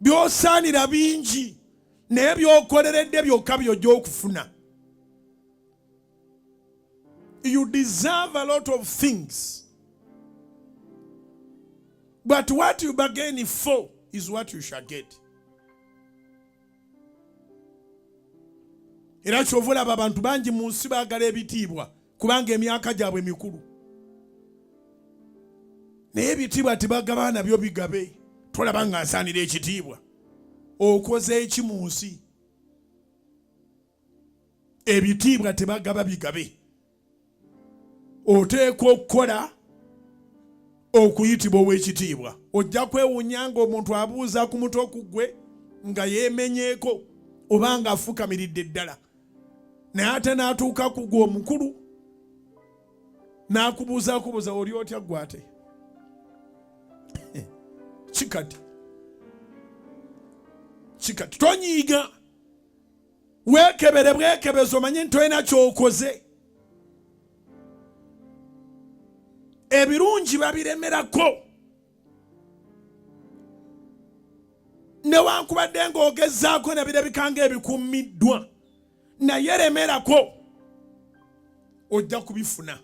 Byosaanira bingi naye byokoleredde byokka byojja okufuna. You deserve a lot of things. But what you bargain for is what you shall get. Era kyovulaba abantu bangi mu nsi baagala ebitiibwa kubanga emyaka gyabwe mikulu. Naye ebitiibwa tebagaba nabyo bigabe. Tolaba nga nsaanira ekitiibwa. Okoze eki mu nsi? Ebitiibwa tebagaba bigabe. Oteekwa okukola okuyitibwa ow'ekitiibwa. Ojja kwewuunya ng'omuntu abuuza ku mutwe ku ggwe nga yeemenyeeko oba nga afukamiridde ddala. Naye ate n'atuuka ku ggwe omukulu n'akubuuza oli otya ggwe ate? Kikati tonyiiga. Weekebere bwekebeze omanye nti olina ky'okoze. Ebirungi babilemerako. Newankubadde ng'ogezaako ne birabika ng'ebikuumiddwa, naye lemerako ojja kubifuna.